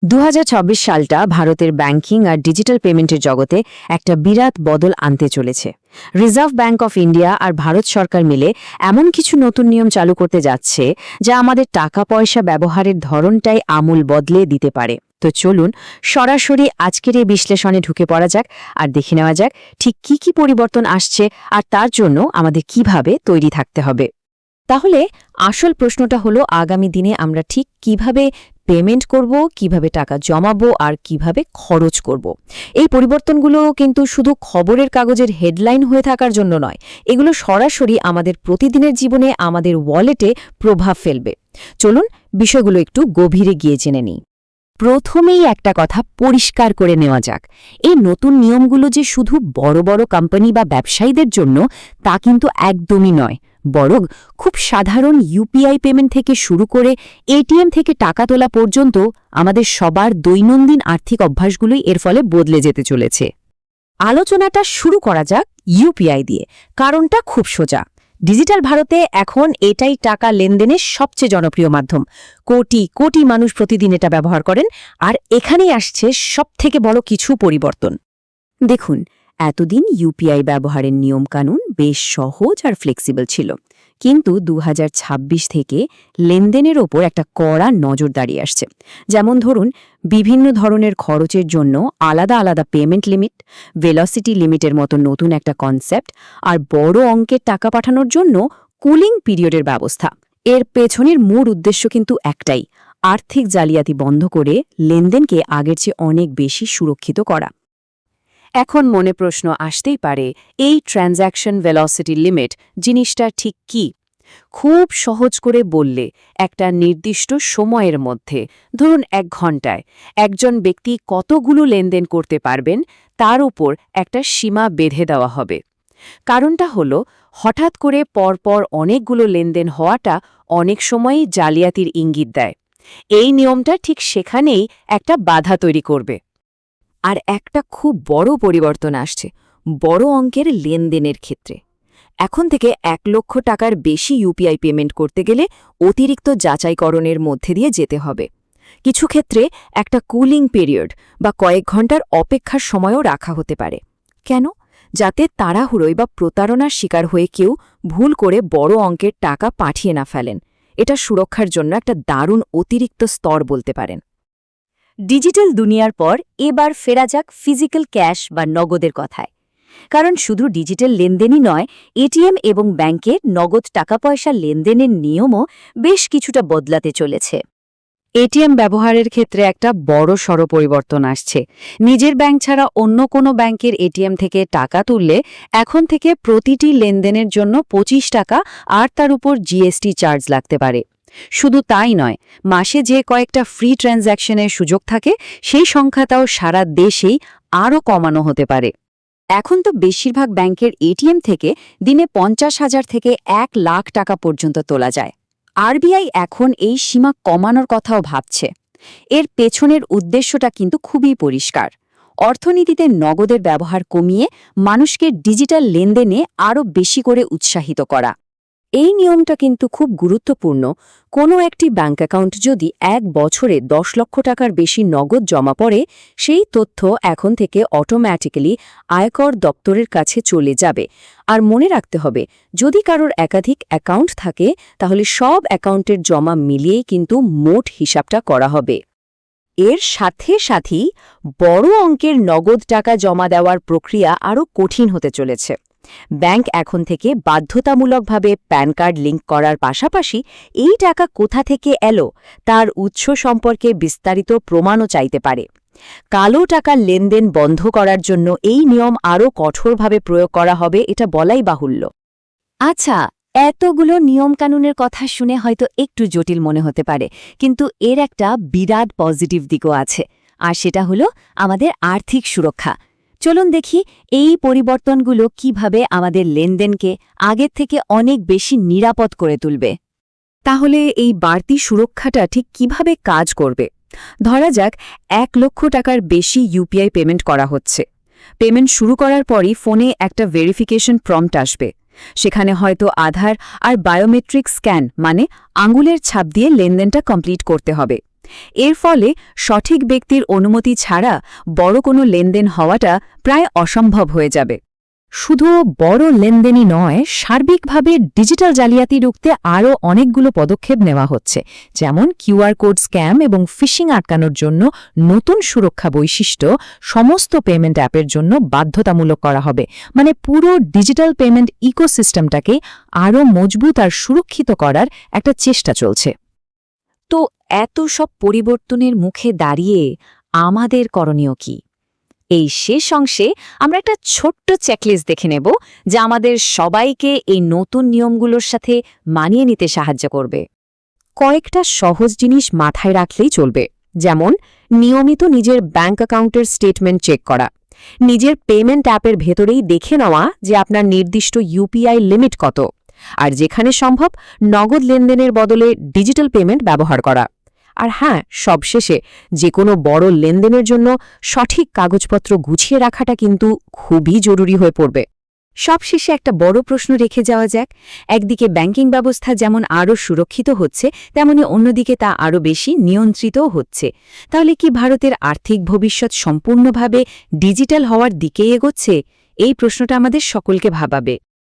2026 সালটা ভারতের ব্যাংকিং আর ডিজিটাল পেমেন্টের জগতে একটা বিরাট বদল আনতে চলেছে। রিজার্ভ ব্যাংক অফ ইন্ডিয়া আর ভারত সরকার মিলে এমন কিছু নতুন নিয়ম চালু করতে যাচ্ছে যা আমাদের টাকা পয়সা ব্যবহারের ধরনটাই আমূল বদলে দিতে পারে। তো চলুন সরাসরি আজকের এই বিশ্লেষণে ঢুকে পড়া যাক আর দেখে নেওয়া যাক ঠিক কি কি পরিবর্তন আসছে আর তার জন্য আমাদের কিভাবে তৈরি থাকতে হবে। তাহলে আসল প্রশ্নটা হলো আগামী দিনে আমরা ঠিক কিভাবে পেমেন্ট করব, কিভাবে টাকা জমাবো আর কিভাবে খরচ করব। এই পরিবর্তনগুলো কিন্তু শুধু খবরের কাগজের হেডলাইন হয়ে থাকার জন্য নয়, এগুলো সরাসরি আমাদের প্রতিদিনের জীবনে আমাদের ওয়ালেটে প্রভাব ফেলবে। চলুন বিষয়গুলো একটু গভীরে গিয়ে জেনে নিই। প্রথমেই একটা কথা পরিষ্কার করে নেওয়া যাক, এই নতুন নিয়মগুলো যে শুধু বড় বড় কোম্পানি বা ব্যবসায়ীদের জন্য তা কিন্তু একদমই নয়, বরং খুব সাধারণ ইউপিআই পেমেন্ট থেকে শুরু করে এটিএম থেকে টাকা তোলা পর্যন্ত আমাদের সবার দৈনন্দিন আর্থিক অভ্যাসগুলোই এর ফলে বদলে যেতে চলেছে। আলোচনাটা শুরু করা যাক ইউপিআই দিয়ে, কারণটা খুব সোজা। ডিজিটাল ভারতে এখন এটাই টাকা লেনদেনের সবচেয়ে জনপ্রিয় মাধ্যম। কোটি কোটি মানুষ প্রতিদিন এটা ব্যবহার করেন, আর এখানেই আসছে সবথেকে বড় কিছু পরিবর্তন। দেখুন, এতদিন ইউপিআই ব্যবহারের নিয়মকানুন বেশ সহজ আর ফ্লেক্সিবল ছিল, কিন্তু 2026 থেকে লেনদেনের ওপর একটা কড়া নজরদারি আসছে। যেমন ধরুন, বিভিন্ন ধরনের খরচের জন্য আলাদা আলাদা পেমেন্ট লিমিট, ভেলোসিটি লিমিটের মতো নতুন একটা কনসেপ্ট, আর বড় অঙ্কের টাকা পাঠানোর জন্য কুলিং পিরিয়ডের ব্যবস্থা। এর পেছনের মূল উদ্দেশ্য কিন্তু একটাই, আর্থিক জালিয়াতি বন্ধ করে লেনদেনকে আগের চেয়ে অনেক বেশি সুরক্ষিত করা। এখন মনে প্রশ্ন আসতেই পারে, এই ট্রানজ্যাকশন ভেলোসিটি লিমিট জিনিসটা ঠিক কি? খুব সহজ করে বললে, একটা নির্দিষ্ট সময়ের মধ্যে, ধরুন 1 ঘন্টায়, একজন ব্যক্তি কতগুলো লেনদেন করতে পারবেন তার উপর একটা সীমা বেঁধে দেওয়া হবে। কারণটা হলো, হঠাৎ করে পরপর অনেকগুলো লেনদেন হওয়াটা অনেক সময়ই জালিয়াতির ইঙ্গিত দেয়। এই নিয়মটা ঠিক সেখানেই একটা বাধা তৈরি করবে। আর একটা খুব বড় পরিবর্তন আসছে বড় অঙ্কের লেনদেনের ক্ষেত্রে। এখন থেকে 1 লক্ষ টাকার বেশি ইউপিআই পেমেন্ট করতে গেলে অতিরিক্ত যাচাইকরণের মধ্যে দিয়ে যেতে হবে। কিছু ক্ষেত্রে একটা কুলিং পিরিয়ড বা কয়েক ঘন্টার অপেক্ষার সময়ও রাখা হতে পারে। কেন? যাতে তাড়াহুড়োয় বা প্রতারণার শিকার হয়ে কেউ ভুল করে বড় অঙ্কের টাকা পাঠিয়ে না ফেলেন। এটা সুরক্ষার জন্য একটা দারুণ অতিরিক্ত স্তর বলতে পারেন। ডিজিটাল দুনিয়ার পর এবার ফেরা যাক ফিজিক্যাল ক্যাশ বা নগদের কথায়। কারণ শুধু ডিজিটাল লেনদেনই নয়, এটিএম এবং ব্যাংকে নগদ টাকা পয়সা লেনদেনের নিয়মও বেশ কিছুটা বদলাতে চলেছে। এটিএম ব্যবহারের ক্ষেত্রে একটা বড়সড় পরিবর্তন আসছে। নিজের ব্যাংক ছাড়া অন্য কোনো ব্যাংকের এটিএম থেকে টাকা তুললে এখন থেকে প্রতিটি লেনদেনের জন্য 25 টাকা আর তার উপর জিএসটি চার্জ লাগতে পারে। শুধু তাই নয়, মাসে যে কয়েকটা ফ্রি ট্রানজ্যাকশনের সুযোগ থাকে সেই সংখ্যাটাও সারা দেশেই আরও কমানো হতে পারে। এখন তো বেশিরভাগ ব্যাংকের এটিএম থেকে দিনে 50,000 থেকে 1 লাখ টাকা পর্যন্ত তোলা যায়। আরবিআই এখন এই সীমা কমানোর কথাও ভাবছে। এর পেছনের উদ্দেশ্যটা কিন্তু খুবই পরিষ্কার, অর্থনীতিতে নগদের ব্যবহার কমিয়ে মানুষকে ডিজিটাল লেনদেনে আরও বেশি করে উৎসাহিত করা। এই নিয়মটা কিন্তু খুব গুরুত্বপূর্ণ। কোনো একটি ব্যাংক অ্যাকাউন্ট যদি 1 বছরে 10 লক্ষ টাকার বেশি নগদ জমা পড়ে, সেই তথ্য এখন থেকে অটোম্যাটিক্যালি আয়কর দপ্তরের কাছে চলে যাবে। আর মনে রাখতে হবে, যদি কারোর একাধিক অ্যাকাউন্ট থাকে তাহলে সব অ্যাকাউন্টের জমা মিলিয়েই কিন্তু মোট হিসাবটা করা হবে। এর সাথে সাথেই বড় অঙ্কের নগদ টাকা জমা দেওয়ার প্রক্রিয়া আরও কঠিন হতে চলেছে। ব্যাংক এখন থেকে বাধ্যতামূলকভাবে প্যান কার্ড লিঙ্ক করার পাশাপাশি এই টাকা কোথা থেকে এলো তার উৎস সম্পর্কে বিস্তারিত প্রমাণও চাইতে পারে। কালো টাকার লেনদেন বন্ধ করার জন্য এই নিয়ম আরও কঠোরভাবে প্রয়োগ করা হবে, এটা বলাই বাহুল্য। আচ্ছা, এতগুলো নিয়মকানুনের কথা শুনে হয়তো একটু জটিল মনে হতে পারে, কিন্তু এর একটা বিরাট পজিটিভ দিকও আছে, আর সেটা হলো আমাদের আর্থিক সুরক্ষা। চলুন দেখি এই পরিবর্তনগুলো কিভাবে আমাদের লেনদেনকে আগের থেকে অনেক বেশি নিরাপদ করে তুলবে। তাহলে এই বাড়তি সুরক্ষাটা ঠিক কিভাবে কাজ করবে? ধরা যাক 1 লক্ষ টাকার বেশি ইউপিআই পেমেন্ট করা হচ্ছে। পেমেন্ট শুরু করার পরই ফোনে একটা ভেরিফিকেশন প্রম্পট আসবে। সেখানে হয়তো আধার আর বায়োমেট্রিক স্ক্যান মানে আঙুলের ছাপ দিয়ে লেনদেনটা কমপ্লিট করতে হবে। এর ফলে সঠিক ব্যক্তির অনুমতি ছাড়া বড় কোনো লেনদেন হওয়াটা প্রায় অসম্ভব হয়ে যাবে। শুধু বড় লেনদেনই নয়, সার্বিকভাবে ডিজিটাল জালিয়াতি রুখতে আরও অনেকগুলো পদক্ষেপ নেওয়া হচ্ছে, যেমন কিউআর কোড স্ক্যাম এবং ফিশিং আটকানোর জন্য নতুন সুরক্ষা বৈশিষ্ট্য সমস্ত পেমেন্ট অ্যাপের জন্য বাধ্যতামূলক করা হবে। মানে পুরো ডিজিটাল পেমেন্ট ইকোসিস্টেমটাকে আরও মজবুত আর সুরক্ষিত করার একটা চেষ্টা চলছে। তো এত সব পরিবর্তনের মুখে দাঁড়িয়ে আমাদের করণীয় কি? এই শেষ অংশে আমরা একটা ছোট্ট চেকলিস্ট দেখে নেব, যা আমাদের সবাইকে এই নতুন নিয়মগুলোর সাথে মানিয়ে নিতে সাহায্য করবে। কয়েকটা সহজ জিনিস মাথায় রাখলেই চলবে, যেমন নিয়মিত নিজের ব্যাংক অ্যাকাউন্টের স্টেটমেন্ট চেক করা, নিজের পেমেন্ট অ্যাপের ভেতরেই দেখে নেওয়া যে আপনার নির্দিষ্ট ইউপিআই লিমিট কত, আর যেখানে সম্ভব নগদ লেনদেনের বদলে ডিজিটাল পেমেন্ট ব্যবহার করা। আর হ্যাঁ, সবশেষে যে কোনো বড় লেনদেনের জন্য সঠিক কাগজপত্র গুছিয়ে রাখাটা কিন্তু খুবই জরুরি হয়ে পড়বে। সবশেষে একটা বড় প্রশ্ন রেখে যাওয়া যাক। একদিকে ব্যাংকিং ব্যবস্থা যেমন আরও সুরক্ষিত হচ্ছে, তেমনি অন্যদিকে তা আরও বেশি নিয়ন্ত্রিতও হচ্ছে। তাহলে কি ভারতের আর্থিক ভবিষ্যৎ সম্পূর্ণভাবে ডিজিটাল হওয়ার দিকেই এগোচ্ছে? এই প্রশ্নটা আমাদের সকলকে ভাবাবে।